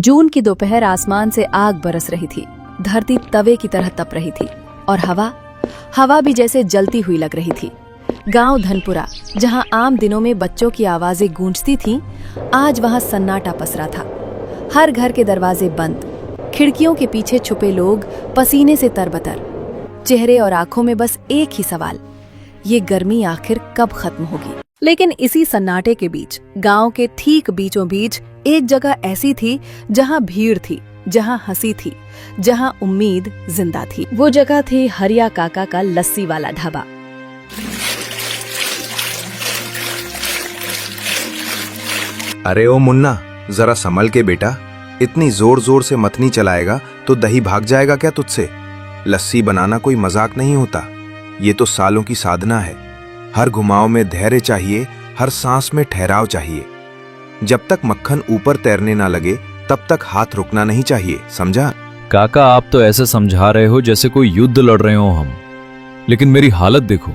जून की दोपहर आसमान से आग बरस रही थी। धरती तवे की तरह तप रही थी और हवा भी जैसे जलती हुई लग रही थी। गांव धनपुरा, जहां आम दिनों में बच्चों की आवाजें गूंजती थीं, आज वहां सन्नाटा पसरा था। हर घर के दरवाजे बंद, खिड़कियों के पीछे छुपे लोग पसीने से तरबतर, चेहरे और आंखों में बस एक ही सवाल, ये गर्मी आखिर कब खत्म होगी। लेकिन इसी सन्नाटे के बीच, गांव के ठीक बीचों बीच एक जगह ऐसी थी जहां भीड़ थी, जहां हंसी थी, जहां उम्मीद जिंदा थी। वो जगह थी हरिया काका का लस्सी वाला ढाबा। अरे ओ मुन्ना, जरा संभल के बेटा, इतनी जोर जोर से मथनी चलाएगा तो दही भाग जाएगा क्या तुझसे। लस्सी बनाना कोई मजाक नहीं होता, ये तो सालों की साधना है। हर घुमाव में धैर्य चाहिए, हर सांस में ठहराव चाहिए। जब तक मक्खन ऊपर तैरने ना लगे तब तक हाथ रुकना नहीं चाहिए, समझा? काका, आप तो ऐसे समझा रहे हो जैसे कोई युद्ध लड़ रहे हो हम, लेकिन मेरी हालत देखो,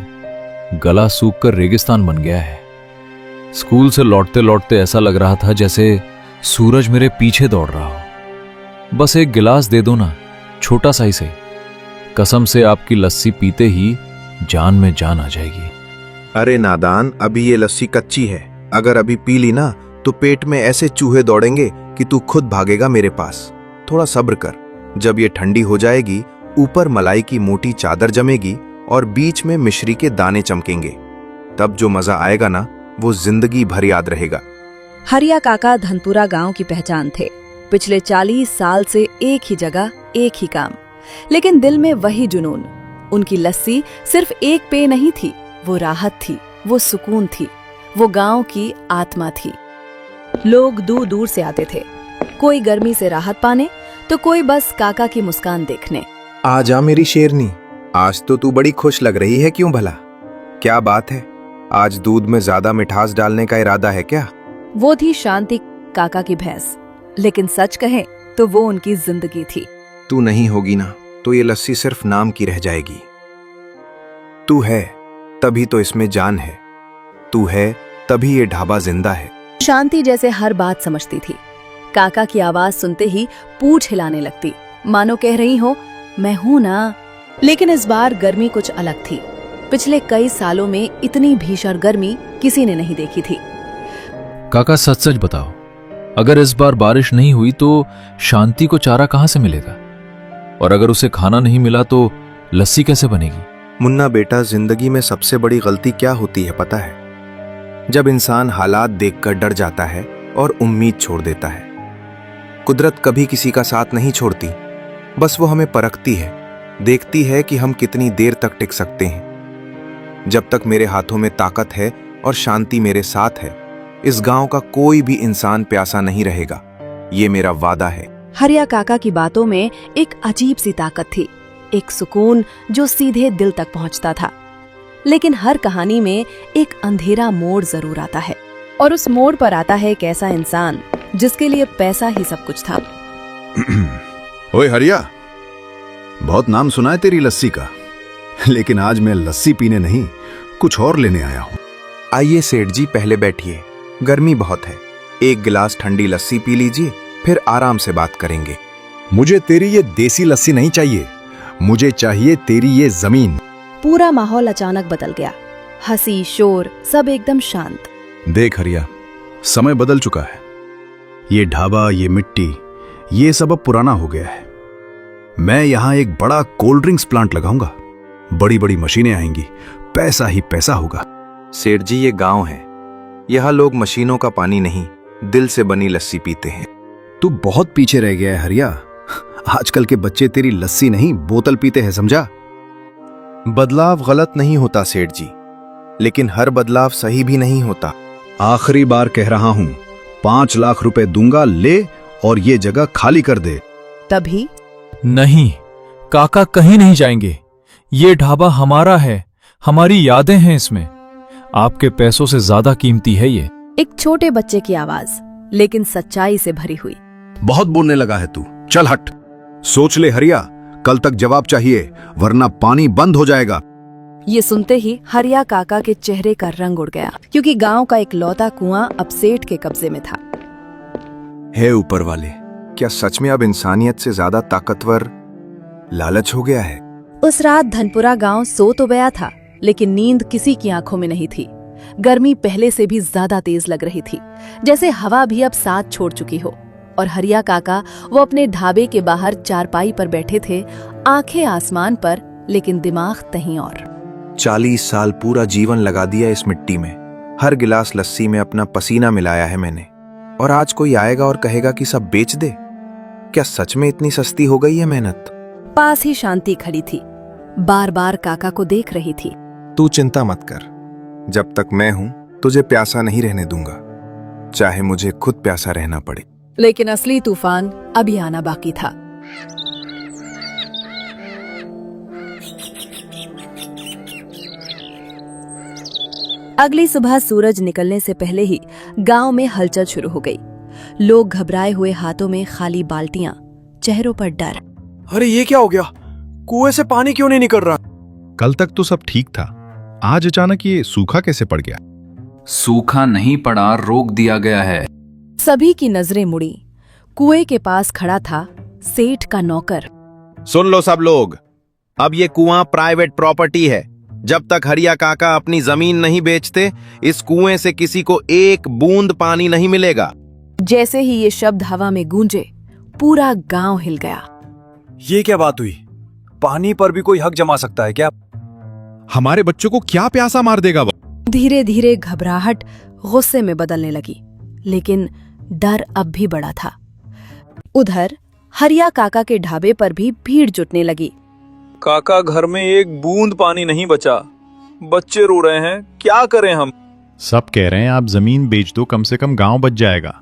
गला सूख कर रेगिस्तान बन गया है। स्कूल से लौटते लौटते ऐसा लग रहा था जैसे सूरज मेरे पीछे दौड़ रहा हो। बस एक गिलास दे दो ना, छोटा सा ही सही। कसम से आपकी लस्सी पीते ही जान में जान आ जाएगी। अरे नादान, अभी ये लस्सी कच्ची है, अगर अभी पी ली ना तो पेट में ऐसे चूहे दौड़ेंगे कि तू खुद भागेगा मेरे पास। थोड़ा सब्र कर, जब ये ठंडी हो जाएगी, ऊपर मलाई की मोटी चादर जमेगी और बीच में मिश्री के दाने चमकेंगे, तब जो मजा आएगा ना वो जिंदगी भर याद रहेगा। हरिया काका धनपुरा गांव की पहचान थे। पिछले 40 साल से एक ही जगह, एक ही काम, लेकिन दिल में वही जुनून। उनकी लस्सी सिर्फ एक पेय नहीं थी, वो राहत थी, वो सुकून थी, वो गांव की आत्मा थी। लोग दूर दूर से आते थे, कोई गर्मी से राहत पाने तो कोई बस काका की मुस्कान देखने। आजा मेरी शेरनी, आज तो तू बड़ी खुश लग रही है, क्यों भला? क्या बात है, आज दूध में ज्यादा मिठास डालने का इरादा है क्या? वो थी शांति काका की भैंस, लेकिन सच कहें तो वो उनकी जिंदगी थी। तू नहीं होगी ना तो ये लस्सी सिर्फ नाम की रह जाएगी। तू है तभी तो इसमें जान है, तू है तभी ये ढाबा जिंदा है। शांति जैसे हर बात समझती थी। काका की आवाज सुनते ही पूंछ हिलाने लगती, मानो कह रही हो मैं हूं ना। लेकिन इस बार गर्मी कुछ अलग थी। पिछले कई सालों में इतनी भीषण गर्मी किसी ने नहीं देखी थी। काका, सच सच बताओ, अगर इस बार बारिश नहीं हुई तो शांति को चारा कहां से मिलेगा? और अगर उसे खाना नहीं मिला तो लस्सी कैसे बनेगी? मुन्ना बेटा, जिंदगी में सबसे बड़ी गलती क्या होती है पता है? जब इंसान हालात देखकर डर जाता है और उम्मीद छोड़ देता है। कुदरत कभी किसी का साथ नहीं छोड़ती, बस वो हमें परखती है, देखती है कि हम कितनी देर तक टिक सकते हैं। जब तक मेरे हाथों में ताकत है और शांति मेरे साथ है, इस गांव का कोई भी इंसान प्यासा नहीं रहेगा, ये मेरा वादा है। हरिया काका की बातों में एक अजीब सी ताकत थी, एक सुकून जो सीधे दिल तक पहुंचता था। लेकिन हर कहानी में एक अंधेरा मोड़ जरूर आता है, और उस मोड़ पर आता है एक ऐसा इंसान जिसके लिए पैसा ही सब कुछ था। ओए हरिया, बहुत नाम सुना है तेरी लस्सी का, लेकिन आज मैं लस्सी पीने नहीं, कुछ और लेने आया हूं। आइए सेठ जी, पहले बैठिए, गर्मी बहुत है, एक गिलास ठंडी लस्सी पी लीजिए, फिर आराम से बात करेंगे। मुझे तेरी ये देसी लस्सी नहीं चाहिए, मुझे चाहिए तेरी ये जमीन। पूरा माहौल अचानक बदल गया, हंसी शोर सब एकदम शांत। देख हरिया, समय बदल चुका है, ये ढाबा, ये मिट्टी, ये सब अब पुराना हो गया है। मैं यहां एक बड़ा कोल्ड ड्रिंक्स प्लांट लगाऊंगा, बड़ी बड़ी मशीनें आएंगी, पैसा ही पैसा होगा। सेठ जी, ये गांव है, यहाँ लोग मशीनों का पानी नहीं, दिल से बनी लस्सी पीते हैं। तू बहुत पीछे रह गया है हरिया, आजकल के बच्चे तेरी लस्सी नहीं बोतल पीते हैं, समझा? बदलाव गलत नहीं होता सेठ जी, लेकिन हर बदलाव सही भी नहीं होता। आखिरी बार कह रहा हूं, 5 लाख रुपए दूंगा, ले और ये जगह खाली कर दे। तभी नहीं काका, कहीं नहीं जाएंगे, ये ढाबा हमारा है, हमारी यादें हैं इसमें, आपके पैसों से ज्यादा कीमती है ये। एक छोटे बच्चे की आवाज, लेकिन सच्चाई से भरी हुई। बहुत बोलने लगा है तू, चल हट। सोच ले हरिया, कल तक जवाब चाहिए, वरना पानी बंद हो जाएगा। ये सुनते ही हरिया काका के चेहरे का रंग उड़ गया, क्योंकि गांव का एक लौता कुआं अब सेठ के कब्जे में था। हे ऊपर वाले, क्या सच में अब इंसानियत से ज्यादा ताकतवर लालच हो गया है? उस रात धनपुरा गांव सो तो गया था, लेकिन नींद किसी की आंखों में नहीं थी। गर्मी पहले से भी ज्यादा तेज लग रही थी, जैसे हवा भी अब साथ छोड़ चुकी हो। और हरिया काका वो अपने ढाबे के बाहर चारपाई पर बैठे थे, आंखें आसमान पर, लेकिन दिमाग कहीं और। 40 साल पूरा जीवन लगा दिया इस मिट्टी में। हर गिलास लस्सी में अपना पसीना मिलाया है मैंने, और आज कोई आएगा और कहेगा कि सब बेच दे। क्या सच में इतनी सस्ती हो गई है मेहनत? पास ही शांति खड़ी थी, बार बार काका को देख रही थी। तू चिंता मत कर, जब तक मैं हूं तुझे प्यासा नहीं रहने दूंगा, चाहे मुझे खुद प्यासा रहना पड़े। लेकिन असली तूफान अभी आना बाकी था। अगली सुबह सूरज निकलने से पहले ही गांव में हलचल शुरू हो गई। लोग घबराए हुए, हाथों में खाली बाल्टियां, चेहरों पर डर। अरे ये क्या हो गया? कुएं से पानी क्यों नहीं निकल रहा? कल तक तो सब ठीक था, आज अचानक ये सूखा कैसे पड़ गया? सूखा नहीं पड़ा, रोक दिया गया है। सभी की नजरें मुड़ी। कुएं के पास खड़ा था सेठ का नौकर। सुन लो सब लोग, अब ये कुआं प्राइवेट प्रॉपर्टी है। जब तक हरिया काका अपनी जमीन नहीं बेचते, इस कुएं से किसी को एक बूंद पानी नहीं मिलेगा। जैसे ही ये शब्द हवा में गूंजे, पूरा गांव हिल गया। ये क्या बात हुई? पानी पर भी कोई हक जमा सकता है क्या? हमारे बच्चों को क्या प्यासा मार देगा वो? धीरे धीरे घबराहट गुस्से में बदलने लगी, लेकिन डर अब भी बड़ा था। उधर हरिया काका के ढाबे पर भी भीड़ जुटने लगी। काका, घर में एक बूंद पानी नहीं बचा, बच्चे रो रहे हैं, क्या करें हम? सब कह रहे हैं आप जमीन बेच दो, कम से कम गांव बच जाएगा।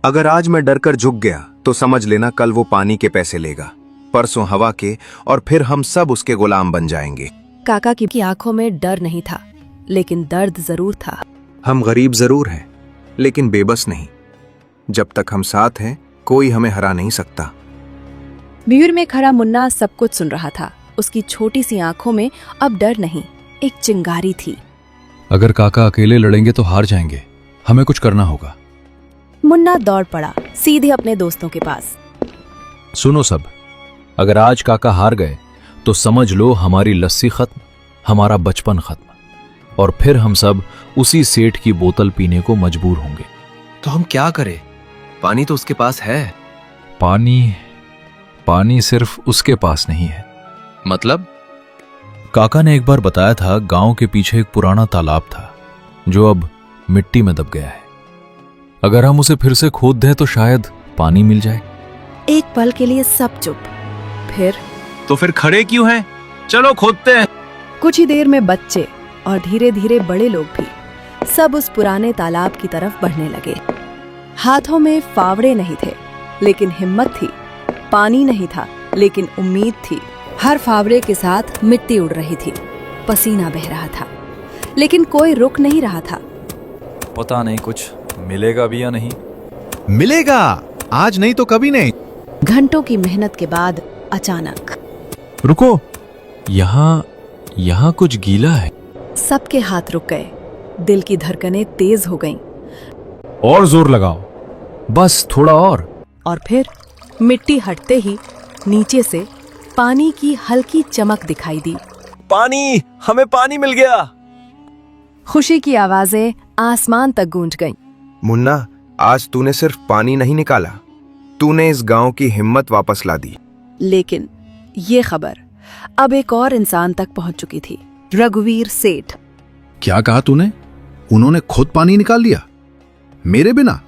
अगर आज मैं डर कर झुक गया तो समझ लेना कल वो पानी के पैसे लेगा, परसों हवा के, और फिर हम सब उसके गुलाम बन जाएंगे। काका की आंखों में डर नहीं था, लेकिन दर्द जरूर था। हम गरीब जरूर हैं, लेकिन बेबस नहीं। जब तक हम साथ हैं, कोई हमें हरा नहीं सकता। भीड़ में खड़ा मुन्ना सब कुछ सुन रहा था। उसकी छोटी सी आंखों में अब डर नहीं, एक चिंगारी थी। अगर काका अकेले लड़ेंगे तो हार जाएंगे, हमें कुछ करना होगा। मुन्ना दौड़ पड़ा सीधे अपने दोस्तों के पास। सुनो सब, अगर आज काका हार गए तो समझ लो हमारी लस्सी खत्म, हमारा बचपन खत्म, और फिर हम सब उसी सेठ की बोतल पीने को मजबूर होंगे। तो हम क्या करें? पानी तो उसके पास है। पानी सिर्फ उसके पास नहीं है। मतलब? काका ने एक बार बताया था, गांव के पीछे एक पुराना तालाब था जो अब मिट्टी में दब गया है। अगर हम उसे फिर से खोद दें तो शायद पानी मिल जाए। एक पल के लिए सब चुप। फिर खड़े क्यों हैं? चलो खोदते हैं। कुछ ही देर में बच्चे और धीरे धीरे बड़े लोग भी सब उस पुराने तालाब की तरफ बढ़ने लगे। हाथों में फावड़े नहीं थे, लेकिन हिम्मत थी। पानी नहीं था, लेकिन उम्मीद थी। हर फावड़े के साथ मिट्टी उड़ रही थी, पसीना बह रहा था, लेकिन कोई रुक नहीं रहा था। पता नहीं कुछ मिलेगा भी या नहीं। मिलेगा, आज नहीं तो कभी नहीं। घंटों की मेहनत के बाद अचानक रुको, यहाँ कुछ गीला है। सबके हाथ रुक गए, दिल की धड़कनें तेज हो गईं। और जोर लगाओ, बस थोड़ा और फिर मिट्टी हटते ही नीचे से पानी की हल्की चमक दिखाई दी। पानी, हमें पानी मिल गया। खुशी की आवाजें आसमान तक गूंज गईं। मुन्ना, आज तूने सिर्फ पानी नहीं निकाला, तूने इस गांव की हिम्मत वापस ला दी। लेकिन ये खबर अब एक और इंसान तक पहुंच चुकी थी, रघुवीर सेठ। क्या कहा तूने? उन्होंने खुद पानी निकाल लिया, मेरे बिना,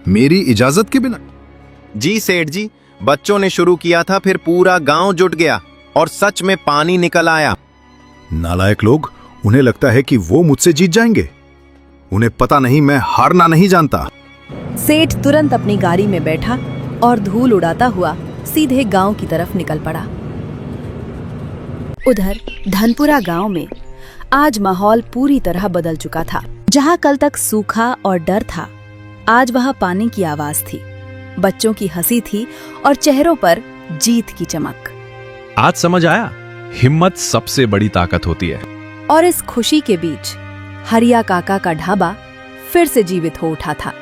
मेरी इजाजत के बिना? जी सेठ जी, बच्चों ने शुरू किया था, फिर पूरा गांव जुट गया और सच में पानी निकल आया। नालायक लोग, उन्हें लगता है कि वो मुझसे जीत जाएंगे। उन्हें पता नहीं मैं हारना नहीं जानता। सेठ तुरंत अपनी गाड़ी में बैठा और धूल उड़ाता हुआ सीधे गांव की तरफ निकल पड़ा। उधर धनपुरा गांव में आज माहौल पूरी तरह बदल चुका था। जहां कल तक सूखा और डर था, आज वहां पानी की आवाज थी, बच्चों की हंसी थी और चेहरों पर जीत की चमक। आज समझ आया, हिम्मत सबसे बड़ी ताकत होती है। और इस खुशी के बीच हरिया काका का ढाबा फिर से जीवित हो उठा था।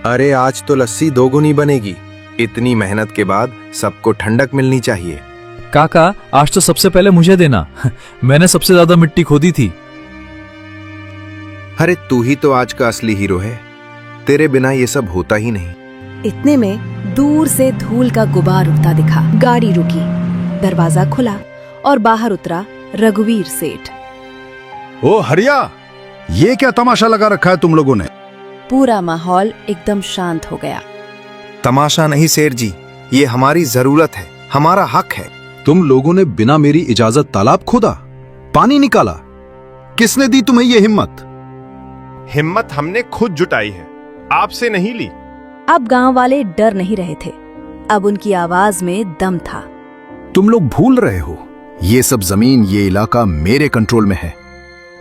अरे आज तो लस्सी दोगुनी बनेगी, इतनी मेहनत के बाद सबको ठंडक मिलनी चाहिए। काका, आज तो सबसे पहले मुझे देना। मैंने सबसे ज्यादा मिट्टी खोदी थी। अरे तू ही तो आज का असली हीरो है, तेरे बिना ये सब होता ही नहीं। इतने में दूर से धूल का गुबार उठता दिखा। गाड़ी रुकी, दरवाजा खुला और बाहर उतरा रघुवीर सेठ। ओ हरिया, ये क्या तमाशा लगा रखा है तुम लोगों ने? पूरा माहौल एकदम शांत हो गया। तमाशा नहीं सेठ जी, ये हमारी जरूरत है, हमारा हक है। तुम लोगों ने बिना मेरी इजाजत तालाब खोदा, पानी निकाला? किसने दी तुम्हें ये हिम्मत? हिम्मत हमने खुद जुटाई है, आपसे नहीं ली। अब गांव वाले डर नहीं रहे थे, अब उनकी आवाज में दम था। तुम लोग भूल रहे हो, ये सब जमीन, ये इलाका मेरे कंट्रोल में है।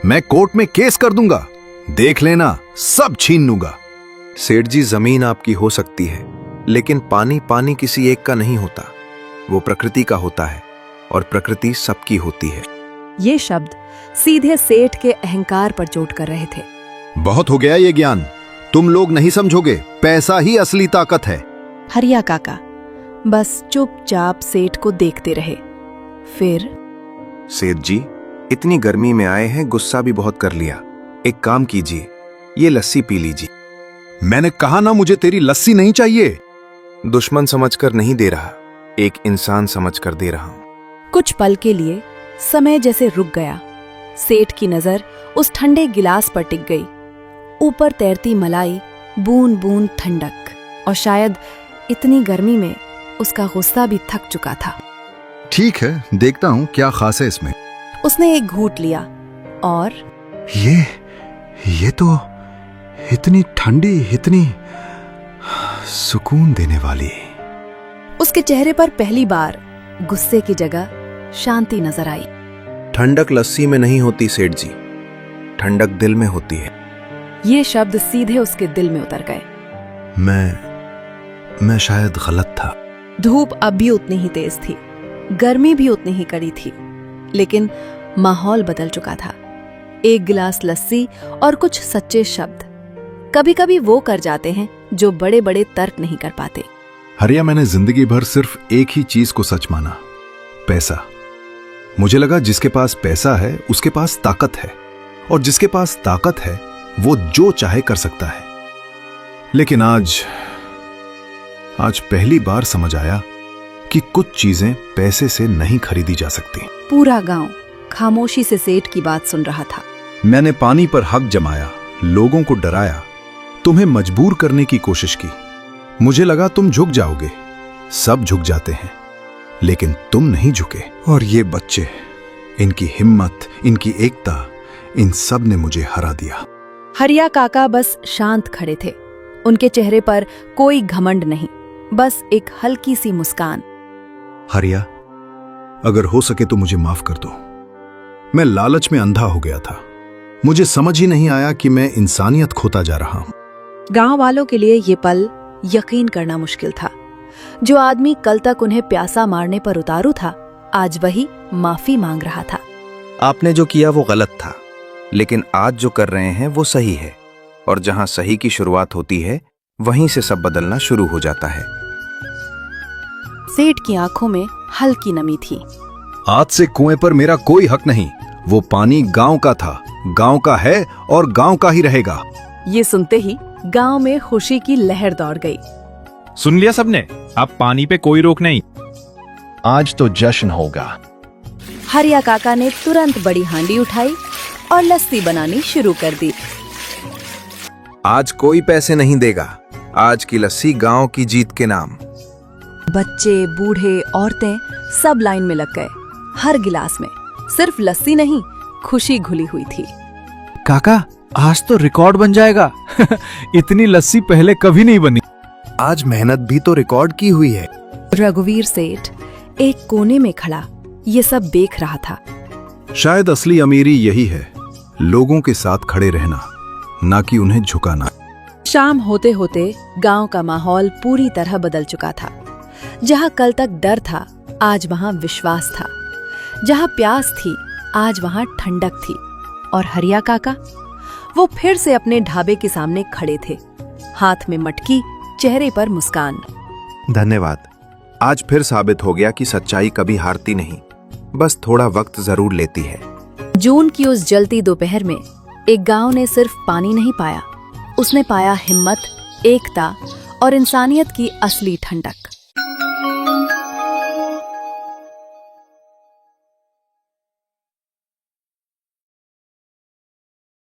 मैं कोर्ट में केस कर दूंगा, देख लेना, सब छीन लूंगा। सेठ जी, जमीन आपकी हो सकती है, लेकिन पानी किसी एक का नहीं होता, वो प्रकृति का होता है और प्रकृति सबकी होती है। ये शब्द सीधे सेठ के अहंकार पर चोट कर रहे थे। बहुत हो गया ये ज्ञान, तुम लोग नहीं समझोगे, पैसा ही असली ताकत है। हरिया काका बस चुपचाप सेठ को देखते रहे। फिर सेठ जी, इतनी गर्मी में आए हैं, गुस्सा भी बहुत कर लिया। एक काम कीजिए, ये लस्सी पी लीजिए। मैंने कहा ना, मुझे तेरी लस्सी नहीं चाहिए। दुश्मन समझकर नहीं दे रहा, एक इंसान समझकर दे रहा हूं। कुछ पल के लिए समय जैसे रुक गया। सेठ की नजर उस ठंडे गिलास पर टिक गई। ऊपर तैरती मलाई, बूंद बूंद ठंडक, और शायद इतनी गर्मी में उसका गुस्सा भी थक चुका था। ठीक है, देखता हूं क्या खास है इसमें। उसने एक घूंट लिया और ये तो इतनी ठंडी, इतनी सुकून देने वाली। उसके चेहरे पर पहली बार गुस्से की जगह शांति नजर आई। ठंडक लस्सी में नहीं होती सेठ जी, ठंडक दिल में होती है। ये शब्द सीधे उसके दिल में उतर गए। मैं शायद गलत था। धूप अब भी उतनी ही तेज थी, गर्मी भी उतनी ही कड़ी थी, लेकिन माहौल बदल चुका था। एक गिलास लस्सी और कुछ सच्चे शब्द कभी कभी वो कर जाते हैं जो बड़े बड़े तर्क नहीं कर पाते। हरिया, मैंने जिंदगी भर सिर्फ एक ही चीज को सच माना, पैसा। मुझे लगा जिसके पास पैसा है उसके पास ताकत है, और जिसके पास ताकत है वो जो चाहे कर सकता है। लेकिन आज पहली बार समझ आया कि कुछ चीजें पैसे से नहीं खरीदी जा सकती। पूरा गांव खामोशी से सेठ की बात सुन रहा था। मैंने पानी पर हक जमाया, लोगों को डराया, तुम्हें मजबूर करने की कोशिश की। मुझे लगा तुम झुक जाओगे, सब झुक जाते हैं, लेकिन तुम नहीं झुके। और ये बच्चे, इनकी हिम्मत, इनकी एकता, इन सब ने मुझे हरा दिया। हरिया काका बस शांत खड़े थे। उनके चेहरे पर कोई घमंड नहीं, बस एक हल्की सी मुस्कान। हरिया, अगर हो सके तो मुझे माफ कर दो। मैं लालच में अंधा हो गया था, मुझे समझ ही नहीं आया कि मैं इंसानियत खोता जा रहा हूं। गांव वालों के लिए ये पल यकीन करना मुश्किल था। जो आदमी कल तक उन्हें प्यासा मारने पर उतारू था, आज वही माफी मांग रहा था। आपने जो किया वो गलत था, लेकिन आज जो कर रहे हैं वो सही है, और जहां सही की शुरुआत होती है वहीं से सब बदलना शुरू हो जाता है। सेठ की आंखों में हल्की नमी थी। आज से कुएं पर मेरा कोई हक नहीं, वो पानी गांव का था, गांव का है और गांव का ही रहेगा। ये सुनते ही गांव में खुशी की लहर दौड़ गई। सुन लिया सबने, अब पानी पे कोई रोक नहीं। आज तो जश्न होगा। हरिया काका ने तुरंत बड़ी हांडी उठाई और लस्सी बनानी शुरू कर दी। आज कोई पैसे नहीं देगा, आज की लस्सी गांव की जीत के नाम। बच्चे, बूढ़े, औरतें सब लाइन में लग गए। हर गिलास में सिर्फ लस्सी नहीं, खुशी घुली हुई थी। काका, आज तो रिकॉर्ड बन जाएगा। इतनी लस्सी पहले कभी नहीं बनी। आज मेहनत भी तो रिकॉर्ड की हुई है। रघुवीर सेठ एक कोने में खड़ा ये सब देख रहा था। शायद असली अमीरी यही है, लोगों के साथ खड़े रहना, ना कि उन्हें झुकाना। शाम होते होते गांव का माहौल पूरी तरह बदल चुका था। जहां कल तक डर था, आज वहां विश्वास था। जहां प्यास थी, आज वहां ठंडक थी। और हरिया काका, वो फिर से अपने ढाबे के सामने खड़े थे, हाथ में मटकी, चेहरे पर मुस्कान। धन्यवाद। आज फिर साबित हो गया कि सच्चाई कभी हारती नहीं, बस थोड़ा वक्त जरूर लेती है। जून की उस जलती दोपहर में एक गांव ने सिर्फ पानी नहीं पाया, उसने पाया हिम्मत, एकता और इंसानियत की असली ठंडक।